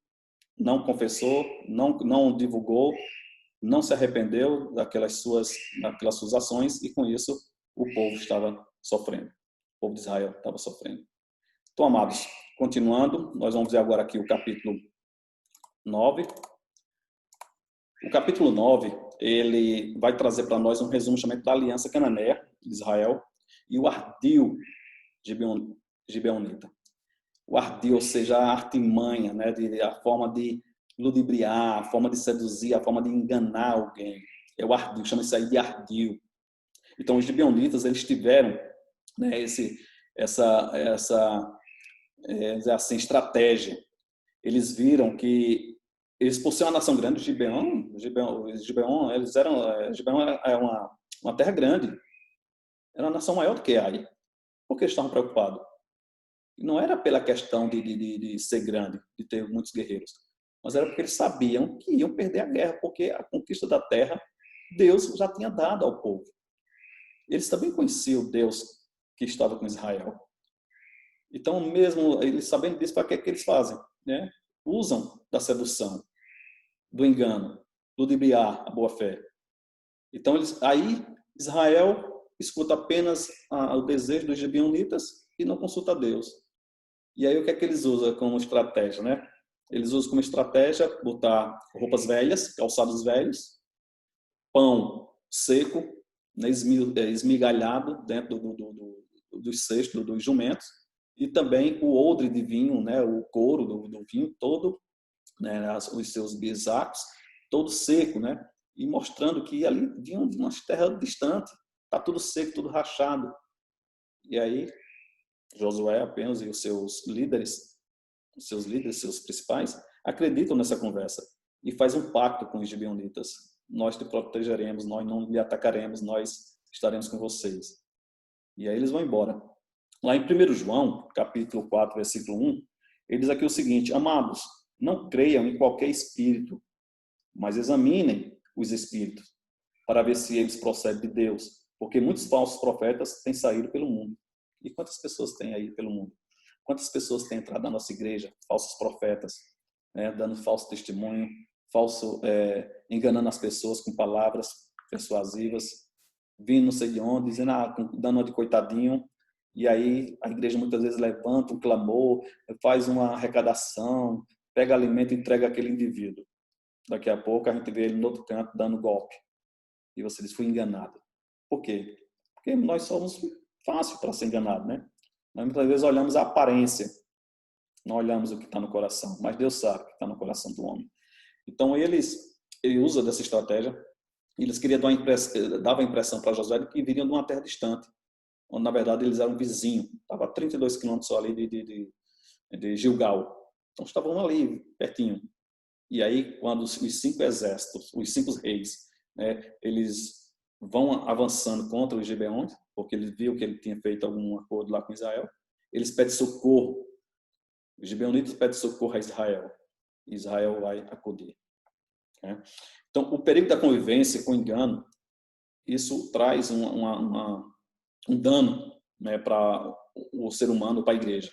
não confessou, não divulgou, não se arrependeu daquelas suas ações, e com isso o povo estava sofrendo. O povo de Israel estava sofrendo. Então, amados, continuando, nós vamos ver agora aqui o capítulo 9. O capítulo 9, ele vai trazer para nós um resumo chamado da aliança cananeia de Israel e o ardil gibeonita. O ardil, ou seja, a artimanha, né, a forma de ludibriar, a forma de seduzir, a forma de enganar alguém. É o ardil, chama isso aí de ardil. Então, os gibeonitas, eles tiveram, né, essa assim, estratégia. Eles viram que eles, por ser uma nação grande, Gibeon é uma terra grande. Era uma nação maior do que Ai. Por que eles estavam preocupados? E não era pela questão de ser grande, de ter muitos guerreiros, mas era porque eles sabiam que iam perder a guerra, porque a conquista da terra, Deus já tinha dado ao povo. Eles também conheciam o Deus que estava com Israel. Então, mesmo eles sabendo disso, para que eles fazem? Né? Usam da sedução, do engano, ludibriar a boa-fé. Então, aí Israel escuta apenas o desejo dos gibeonitas e não consulta Deus. E aí o que é que eles usam como estratégia, né? Eles usam como estratégia botar roupas velhas, calçados velhos, pão seco, né, esmigalhado dentro dos cestos dos jumentos, e também o odre de vinho, né, o couro do vinho todo, né, os seus bisacos, todo seco, né, e mostrando que ali vinham de uma terra distante, tá tudo seco, tudo rachado. E aí Josué apenas e os seus líderes, seus principais, acreditam nessa conversa e faz um pacto com os gibeonitas. Nós te protegeremos, nós não lhe atacaremos, nós estaremos com vocês. E aí eles vão embora. Lá em 1 João, capítulo 4, versículo 1, ele diz aqui o seguinte: amados, não creiam em qualquer espírito, mas examinem os espíritos, para ver se eles procedem de Deus, porque muitos falsos profetas têm saído pelo mundo. E quantas pessoas têm aí pelo mundo? Quantas pessoas têm entrado na nossa igreja, falsos profetas, né, dando falso testemunho, enganando as pessoas com palavras persuasivas, vindo não sei de onde, dizendo, dando uma de coitadinho, e aí a igreja muitas vezes levanta um clamor, faz uma arrecadação, pega alimento e entrega àquele indivíduo. Daqui a pouco a gente vê ele no outro canto dando golpe. E você diz, fui enganado. Por quê? Porque nós somos fácil para ser enganado, né? Nós muitas vezes olhamos a aparência, não olhamos o que está no coração, mas Deus sabe o que está no coração do homem. Então ele usa dessa estratégia. Eles queriam dava a impressão para Josué de que viriam de uma terra distante, onde na verdade eles eram vizinhos. Estava a 32 quilômetros só ali de Gilgal. Então estavam ali pertinho. E aí quando os 5 exércitos, os 5 reis, né, eles vão avançando contra os gibeões, porque eles viram que ele tinha feito algum acordo lá com Israel, eles pedem socorro. Os gibeonitas pedem socorro a Israel. E Israel vai acudir. Né? Então, o perigo da convivência com engano, isso traz um dano, né, para o ser humano, para a igreja.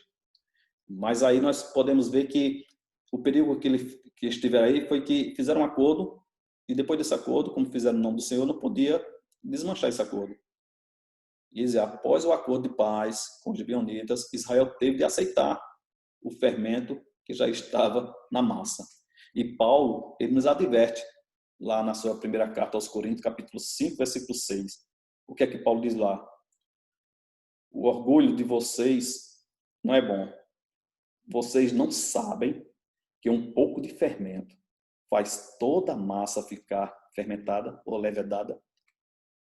Mas aí nós podemos ver que o perigo que estiver aí foi que fizeram um acordo, e depois desse acordo, como fizeram no nome do Senhor, não podia desmanchar esse acordo. E após o acordo de paz com os gibeonitas, Israel teve de aceitar o fermento que já estava na massa. E Paulo, ele nos adverte, lá na sua primeira carta aos Coríntios, capítulo 5, versículo 6. O que é que Paulo diz lá? O orgulho de vocês não é bom. Vocês não sabem que um pouco de fermento faz toda a massa ficar fermentada ou levedada.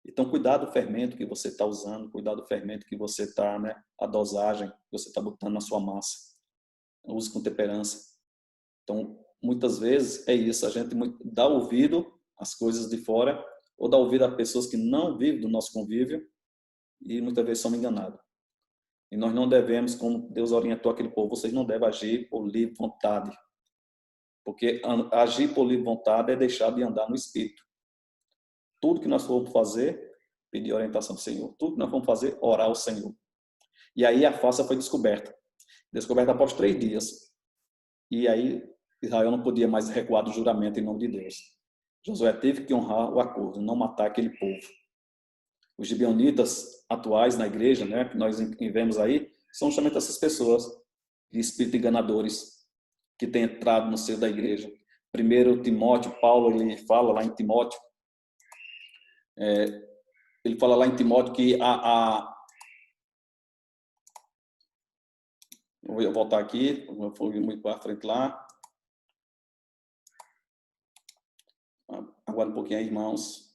Então, cuidado do fermento que você está usando, cuidado do fermento que você está, né, a dosagem que você está botando na sua massa. Use com temperança. Então, muitas vezes é isso, a gente dá ouvido às coisas de fora, ou dá ouvido a pessoas que não vivem do nosso convívio, e muitas vezes somos enganados. E nós não devemos, como Deus orientou aquele povo, vocês não devem agir por livre vontade. Porque agir por livre vontade é deixar de andar no Espírito. Tudo que nós formos fazer, pedir orientação ao Senhor. Tudo que nós formos fazer, orar ao Senhor. E aí a farsa foi descoberta. Descoberta após 3 dias. E aí Israel não podia mais recuar do juramento em nome de Deus. Josué teve que honrar o acordo, não matar aquele povo. Os gibeonitas atuais na igreja, né, que nós vemos aí, são justamente essas pessoas de espírito enganadores que têm entrado no seio da igreja. Primeiro Timóteo, Paulo, ele fala lá em Timóteo, que vou voltar aqui, eu fui muito para frente lá. Aguarda um pouquinho aí, irmãos.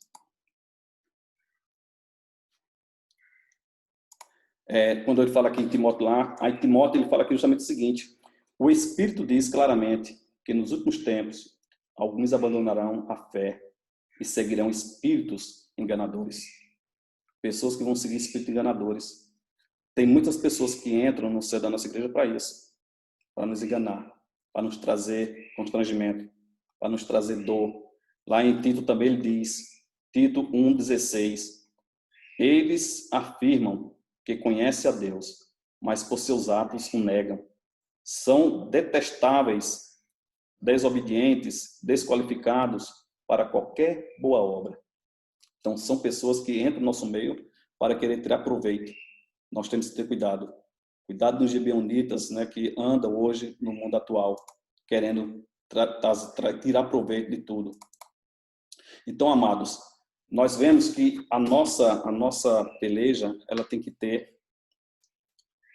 Quando ele fala aqui em Timóteo lá, aí Timóteo ele fala aqui justamente o seguinte: o Espírito diz claramente que nos últimos tempos alguns abandonarão a fé e seguirão espíritos enganadores. Pessoas que vão seguir espíritos enganadores. Tem muitas pessoas que entram no seio da nossa igreja para isso, para nos enganar, para nos trazer constrangimento, para nos trazer dor. Lá em Tito também ele diz, Tito 1,16, eles afirmam que conhecem a Deus, mas por seus atos o negam. São detestáveis, desobedientes, desqualificados para qualquer boa obra. Então, são pessoas que entram no nosso meio para querer tirar proveito. Nós temos que ter cuidado. Cuidado dos gibeonitas, né, que andam hoje no mundo atual, querendo tirar proveito de tudo. Então, amados, nós vemos que a nossa peleja, ela tem que ter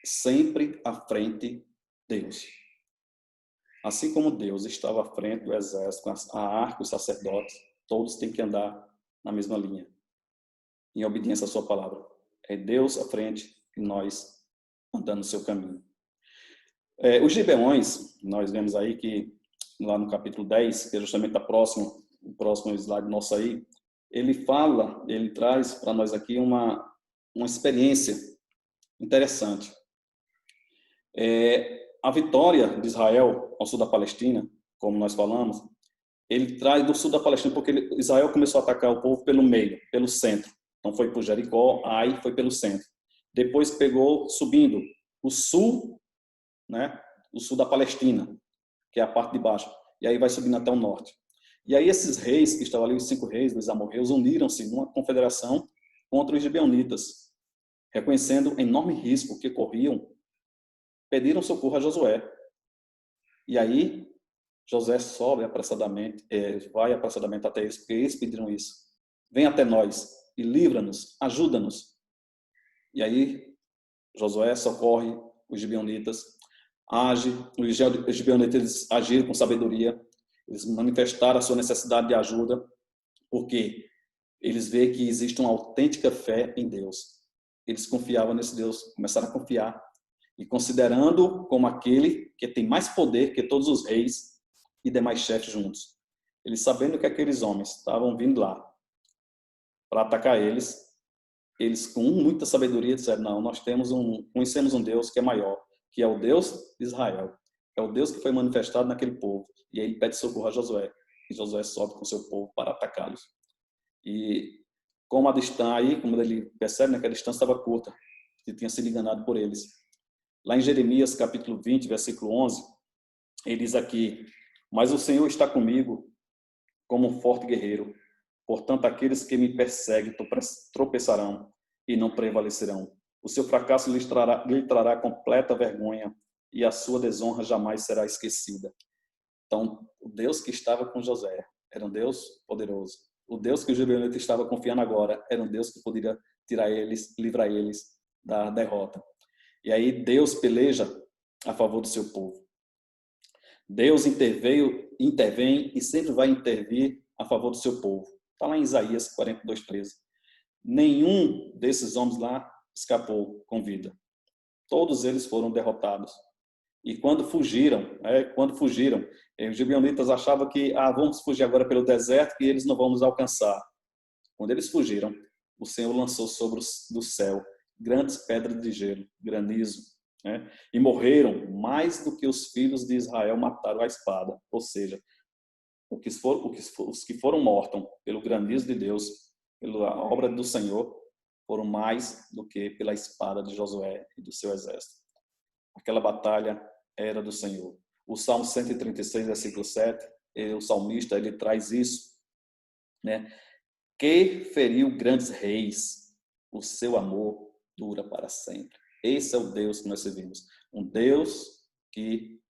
sempre à frente Deus. Assim como Deus estava à frente do exército, a arca, os sacerdotes, todos têm que andar na mesma linha, em obediência à sua palavra. É Deus à frente e nós andando no seu caminho. Os gibeões, nós vemos aí que lá no capítulo 10, que é justamente o próximo slide nosso aí, ele traz para nós aqui uma experiência interessante. A vitória de Israel ao sul da Palestina, como nós falamos, ele traz do sul da Palestina porque Israel começou a atacar o povo pelo meio, pelo centro. Então foi por Jericó, Ai foi pelo centro. Depois pegou subindo o sul, né, o sul da Palestina, que é a parte de baixo, e aí vai subindo até o norte. E aí esses reis que estavam ali, os 5 reis dos amorreus, uniram-se numa confederação contra os gibeonitas, reconhecendo o enorme risco que corriam, pediram socorro a Josué. E aí José sobe apressadamente, vai apressadamente até eles, porque eles pediram isso. Vem até nós e livra-nos, ajuda-nos. E aí Josué socorre os gibeonitas, os gibeonitas agiram com sabedoria, eles manifestaram a sua necessidade de ajuda, porque eles veem que existe uma autêntica fé em Deus. Eles confiavam nesse Deus, começaram a confiar, e considerando como aquele que tem mais poder que todos os reis e demais chefes juntos. Eles sabendo que aqueles homens estavam vindo lá para atacar eles com muita sabedoria disseram, não, nós conhecemos um Deus que é maior, que é o Deus de Israel, é o Deus que foi manifestado naquele povo. E aí ele pede socorro a Josué, e Josué sobe com o seu povo para atacá-los. E como a distância aí, como ele percebe, né, que a distância estava curta, que tinha sido enganado por eles. Lá em Jeremias, capítulo 20, versículo 11, ele diz aqui, mas o Senhor está comigo como um forte guerreiro. Portanto, aqueles que me perseguem tropeçarão e não prevalecerão. O seu fracasso lhe trará completa vergonha e a sua desonra jamais será esquecida. Então, o Deus que estava com José era um Deus poderoso. O Deus que o gibeonita estava confiando agora era um Deus que poderia livrar eles da derrota. E aí Deus peleja a favor do seu povo. Deus intervém e sempre vai intervir a favor do seu povo. Está lá em Isaías 42:13. Nenhum desses homens lá escapou com vida. Todos eles foram derrotados. E quando fugiram, os gibeonitas achavam que vamos fugir agora pelo deserto e eles não vão nos alcançar. Quando eles fugiram, o Senhor lançou do céu grandes pedras de gelo, granizo, né? E morreram mais do que os filhos de Israel mataram a espada. Ou seja, os que foram mortos pelo granizo de Deus, pela obra do Senhor, foram mais do que pela espada de Josué e do seu exército. Aquela batalha era do Senhor. O Salmo 136, versículo 7, o salmista ele traz isso, né? Que feriu grandes reis, o seu amor dura para sempre. Esse é o Deus que nós servimos. Um Deus que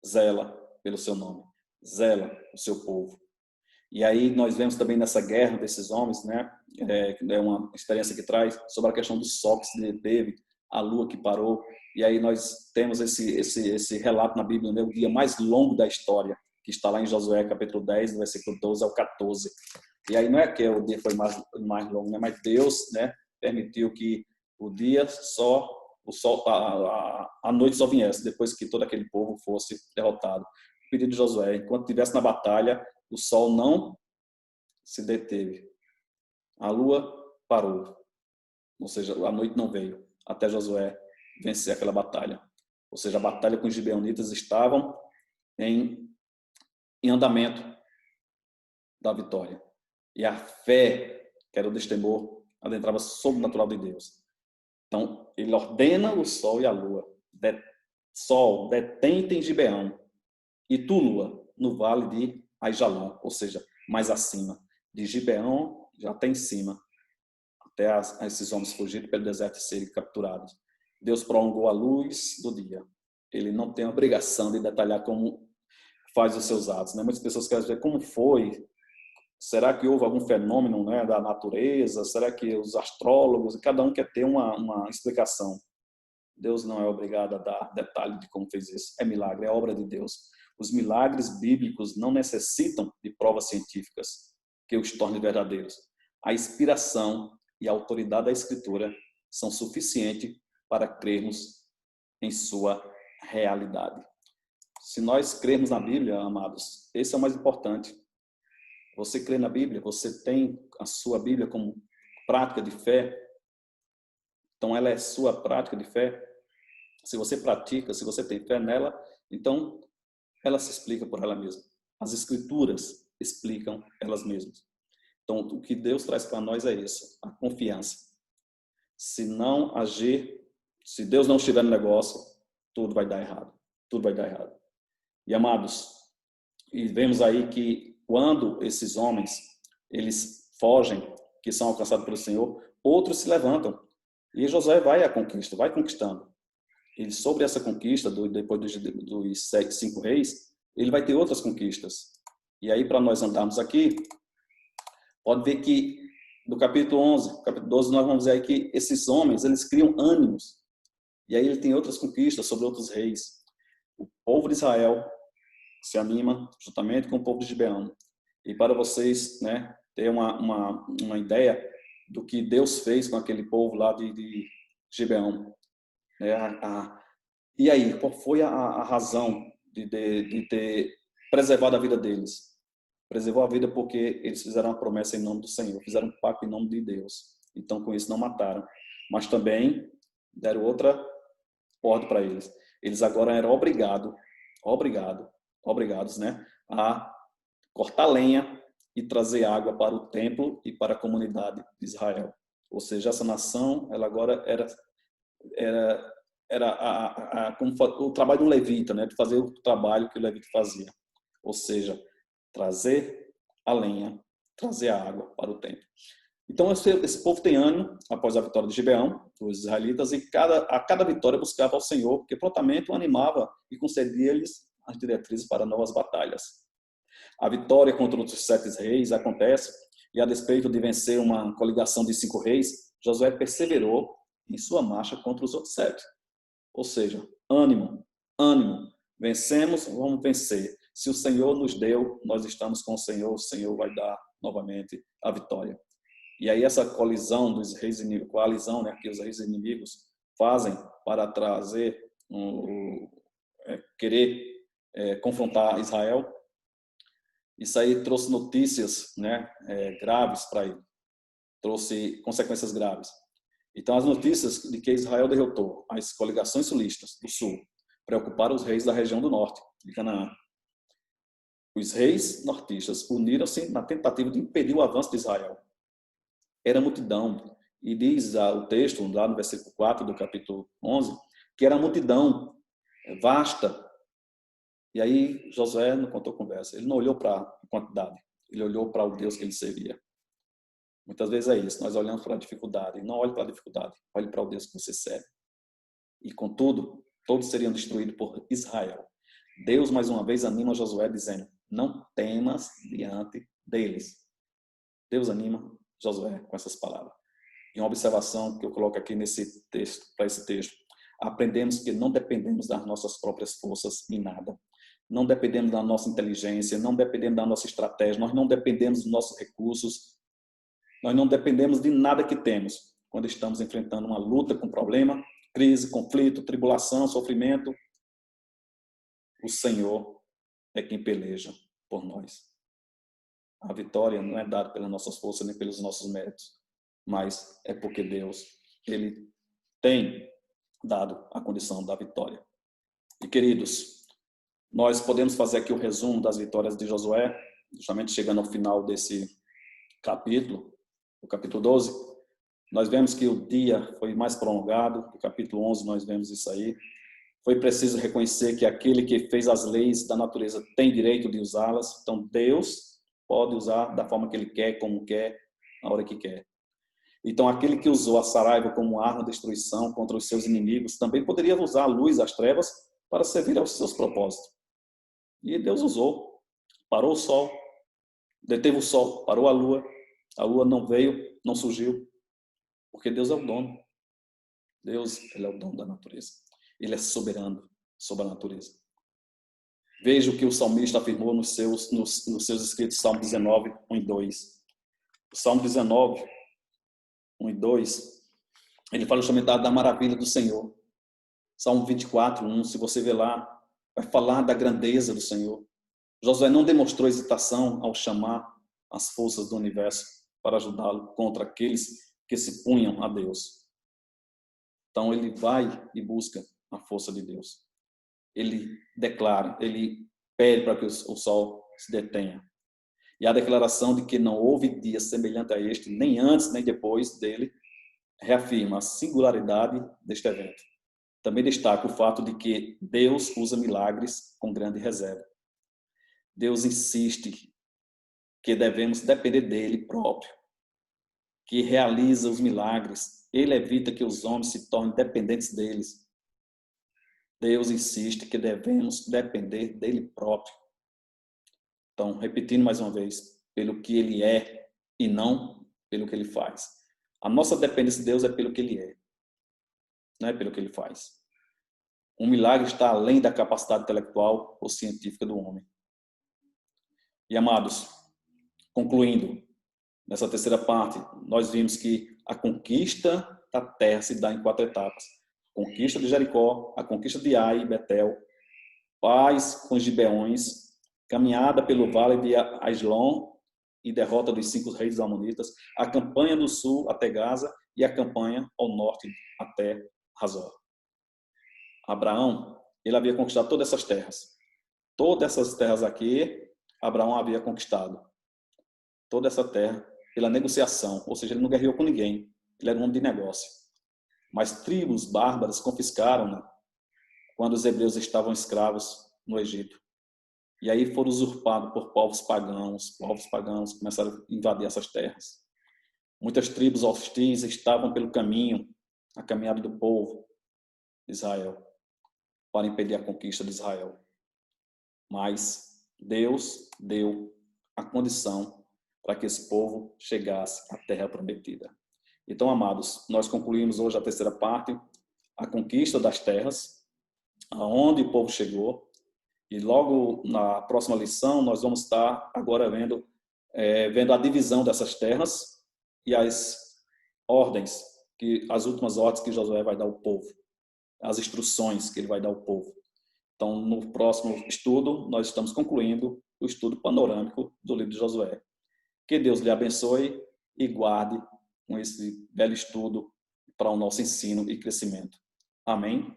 zela pelo seu nome, zela o seu povo. E aí nós vemos também nessa guerra desses homens, né? É uma experiência que traz sobre a questão do sol que se deteve, a lua que parou. E aí nós temos esse relato na Bíblia, né? O dia mais longo da história, que está lá em Josué, capítulo 10, do versículo 12 ao 14. E aí não é que o dia foi mais longo, né? Mas Deus, né, permitiu que o dia só, o sol, a noite só viesse, depois que todo aquele povo fosse derrotado. O pedido de Josué, enquanto estivesse na batalha, o sol não se deteve. A lua parou. Ou seja, a noite não veio até Josué vencer aquela batalha. Ou seja, a batalha com os gibeonitas estavam em andamento da vitória. E a fé, que era o destemor, adentrava sobrenatural de Deus. Então, ele ordena o sol e a lua. Sol, detente em Gibeão. E tu, lua, no vale de Aijalon, ou seja, mais acima. De Gibeão, já até em cima, até esses homens fugirem pelo deserto e serem capturados. Deus prolongou a luz do dia. Ele não tem a obrigação de detalhar como faz os seus atos, né? Muitas pessoas querem saber como foi. Será que houve algum fenômeno, né, da natureza? Será que os astrólogos, cada um quer ter uma explicação. Deus não é obrigado a dar detalhe de como fez isso. É milagre, é obra de Deus. Os milagres bíblicos não necessitam de provas científicas que os tornem verdadeiros. A inspiração e a autoridade da Escritura são suficientes para crermos em sua realidade. Se nós crermos na Bíblia, amados, esse é o mais importante. Você crê na Bíblia, você tem a sua Bíblia como prática de fé, então ela é sua prática de fé. Se você pratica, se você tem fé nela, então ela se explica por ela mesma. As Escrituras explicam elas mesmas. Então, o que Deus traz para nós é isso, a confiança. Se não agir, se Deus não estiver no negócio, tudo vai dar errado. Tudo vai dar errado. E, amados, e vemos aí que quando esses homens, eles fogem, que são alcançados pelo Senhor, outros se levantam. E Josué vai à conquista, vai conquistando. E sobre essa conquista, depois dos 5 reis, ele vai ter outras conquistas. E aí, para nós andarmos aqui, pode ver que no capítulo 11, capítulo 12, nós vamos ver aí que esses homens, eles criam ânimos. E aí ele tem outras conquistas sobre outros reis. O povo de Israel se anima juntamente com o povo de Gibeão. E para vocês, né, ter uma ideia do que Deus fez com aquele povo lá de Gibeão. E aí, qual foi a razão de ter preservado a vida deles? Preservou a vida porque eles fizeram uma promessa em nome do Senhor, fizeram um pacto em nome de Deus. Então, com isso, não mataram. Mas também deram outra ordem para eles. Eles agora eram obrigados, né, a cortar lenha e trazer água para o templo e para a comunidade de Israel. Ou seja, essa nação, ela agora era como o trabalho do levita, né, de fazer o trabalho que o levita fazia. Ou seja, trazer a lenha, trazer a água para o templo. Então, esse povo tem ânimo após a vitória de Gibeão, os israelitas, e a cada vitória buscava ao Senhor, que prontamente o animava e concedia-lhes as diretrizes para novas batalhas. A vitória contra os 7 reis acontece, e a despeito de vencer uma coligação de 5 reis, Josué perseverou em sua marcha contra os outros 7. Ou seja, ânimo, vencemos, vamos vencer. Se o Senhor nos deu, nós estamos com o Senhor vai dar novamente a vitória. E aí essa coalizão dos reis inimigos, coalizão, né, que os reis inimigos fazem para trazer, querer confrontar Israel, isso aí trouxe notícias, né, graves para ele, trouxe consequências graves. Então as notícias de que Israel derrotou as coligações sulistas do sul preocuparam os reis da região do norte de Canaã. Os reis nortistas uniram-se na tentativa de impedir o avanço de Israel. Era multidão, e diz o texto, lá no versículo 4 do capítulo 11, que era multidão vasta E aí Josué não contou conversa. Ele não olhou para a quantidade. Ele olhou para o Deus que ele servia. Muitas vezes é isso. Nós olhamos para a dificuldade. Não olhe para a dificuldade. Olhe para o Deus que você serve. E contudo, todos seriam destruídos por Israel. Deus, mais uma vez, anima Josué dizendo, não temas diante deles. Deus anima Josué com essas palavras. E uma observação que eu coloco aqui nesse texto, para esse texto. Aprendemos que não dependemos das nossas próprias forças em nada. Não dependemos da nossa inteligência, não dependemos da nossa estratégia, nós não dependemos dos nossos recursos, nós não dependemos de nada que temos quando estamos enfrentando uma luta com problema, crise, conflito, tribulação, sofrimento. O Senhor é quem peleja por nós. A vitória não é dada pelas nossas forças nem pelos nossos méritos, mas é porque Deus, Ele tem dado a condição da vitória. E queridos, nós podemos fazer aqui o resumo das vitórias de Josué, justamente chegando ao final desse capítulo, o capítulo 12. Nós vemos que o dia foi mais prolongado, no capítulo 11 nós vemos isso aí. Foi preciso reconhecer que aquele que fez as leis da natureza tem direito de usá-las. Então, Deus pode usar da forma que Ele quer, como quer, na hora que quer. Então, aquele que usou a saraiva como arma de destruição contra os seus inimigos também poderia usar a luz, as trevas, para servir aos seus propósitos. E Deus usou. Parou o sol, deteve o sol, parou a lua não veio, não surgiu, porque Deus é o dono. Deus, Ele é o dono da natureza. Ele é soberano sobre a natureza. Veja o que o salmista afirmou nos seus escritos, Salmo 19, 1 e 2. O Salmo 19, 1 e 2, ele fala justamente da maravilha do Senhor. Salmo 24, 1, se você ver lá, vai falar da grandeza do Senhor. Josué não demonstrou hesitação ao chamar as forças do universo para ajudá-lo contra aqueles que se punham a Deus. Então ele vai e busca a força de Deus. Ele declara, ele pede para que o sol se detenha. E a declaração de que não houve dia semelhante a este, nem antes nem depois dele, reafirma a singularidade deste evento. Também destaca o fato de que Deus usa milagres com grande reserva. Deus insiste que devemos depender dele próprio, que realiza os milagres. Ele evita que os homens se tornem dependentes deles. Deus insiste que devemos depender dele próprio. Então, repetindo mais uma vez, pelo que ele é e não pelo que ele faz. A nossa dependência de Deus é pelo que ele é, não é pelo que ele faz. Um milagre está além da capacidade intelectual ou científica do homem. E, amados, concluindo, nessa terceira parte, nós vimos que a conquista da terra se dá em 4 etapas. Conquista de Jericó, a conquista de Ai e Betel, paz com os gibeões, caminhada pelo vale de Aijalon e derrota dos 5 reis dos amonitas, a campanha do sul até Gaza e a campanha ao norte até Hazor. Abraão, ele havia conquistado todas essas terras. Todas essas terras aqui, Abraão havia conquistado. Toda essa terra pela negociação, ou seja, ele não guerreou com ninguém, ele era um homem de negócio. Mas tribos bárbaras confiscaram-no quando os hebreus estavam escravos no Egito. E aí foram usurpados por povos pagãos começaram a invadir essas terras. Muitas tribos hostis estavam pelo caminho, a caminhada do povo de Israel, para impedir a conquista de Israel. Mas Deus deu a condição para que esse povo chegasse à terra prometida. Então, amados, nós concluímos hoje a terceira parte, a conquista das terras, aonde o povo chegou. E logo na próxima lição nós vamos estar agora vendo a divisão dessas terras e as últimas ordens que Josué vai dar ao povo, as instruções que ele vai dar ao povo. Então, no próximo estudo, nós estamos concluindo o estudo panorâmico do livro de Josué. Que Deus lhe abençoe e guarde com esse belo estudo para o nosso ensino e crescimento. Amém?